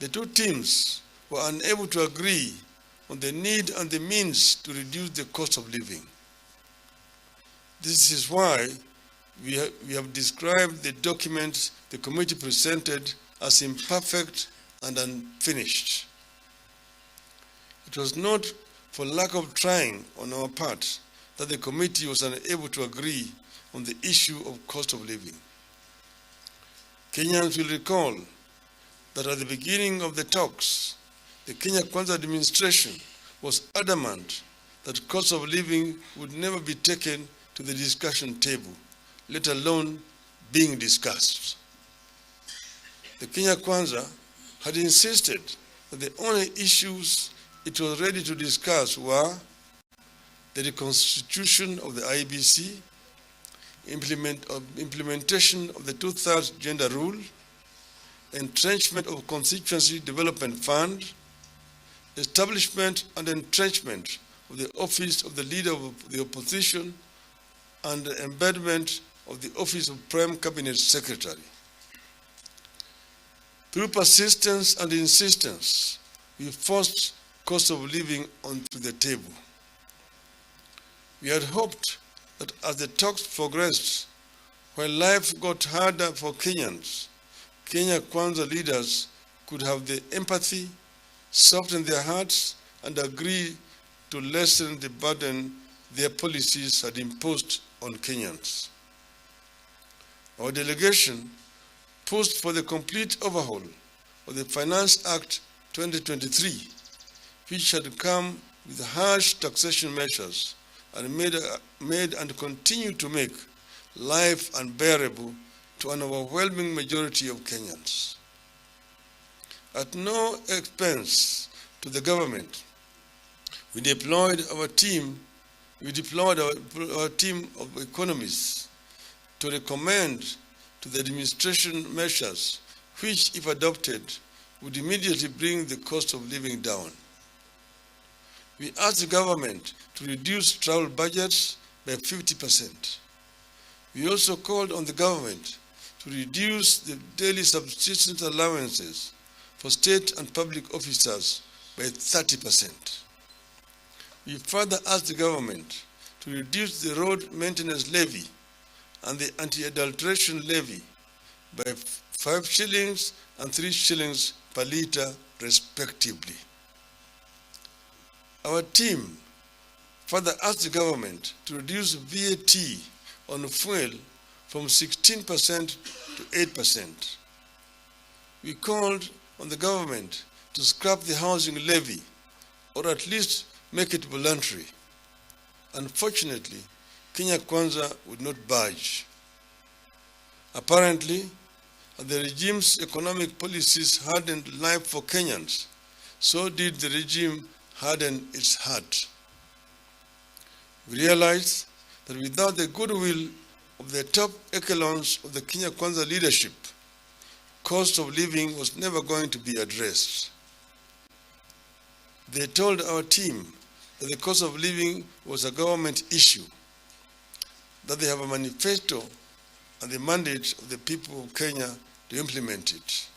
The two teams were unable to agree on the need and the means to reduce the cost of living. This is why we have described the document the committee presented as imperfect and unfinished. It was not for lack of trying on our part that the committee was unable to agree on the issue of cost of living. Kenyans will recall that at the beginning of the talks, the Kenya Kwanza administration was adamant that cost of living would never be taken to the discussion table, let alone being discussed. The Kenya Kwanza had insisted that the only issues it was ready to discuss were the reconstitution of the IEBC, implementation of the 2/3 gender rule, entrenchment of constituency development fund, establishment and entrenchment of the office of the leader of the opposition, and the embedment of the office of Prime Cabinet Secretary. Through persistence and insistence, we forced cost of living onto the table. We had hoped that as the talks progressed, while life got harder for Kenyans, Kenya Kwanza leaders could have the empathy, soften their hearts, and agree to lessen the burden their policies had imposed on Kenyans. Our delegation pushed for the complete overhaul of the Finance Act 2023, which had come with harsh taxation measures and made and continue to make life unbearable to an overwhelming majority of Kenyans. At no expense to the government, we deployed our team of economists to recommend to the administration measures which, if adopted, would immediately bring the cost of living down. We asked the government to reduce travel budgets by 50%. We also called on the government to reduce the daily subsistence allowances for state and public officers by 30%. We further asked the government to reduce the road maintenance levy and the anti-adulteration levy by 5 shillings and 3 shillings per litre, respectively. Our team further asked the government to reduce VAT on fuel from 16% to 8%. We called on the government to scrap the housing levy, or at least make it voluntary. Unfortunately, Kenya Kwanza would not budge. Apparently, as the regime's economic policies hardened life for Kenyans, so did the regime harden its heart. We realized that without the goodwill of the top echelons of the Kenya Kwanza leadership, cost of living was never going to be addressed. They told our team that the cost of living was a government issue, that they have a manifesto and the mandate of the people of Kenya to implement it.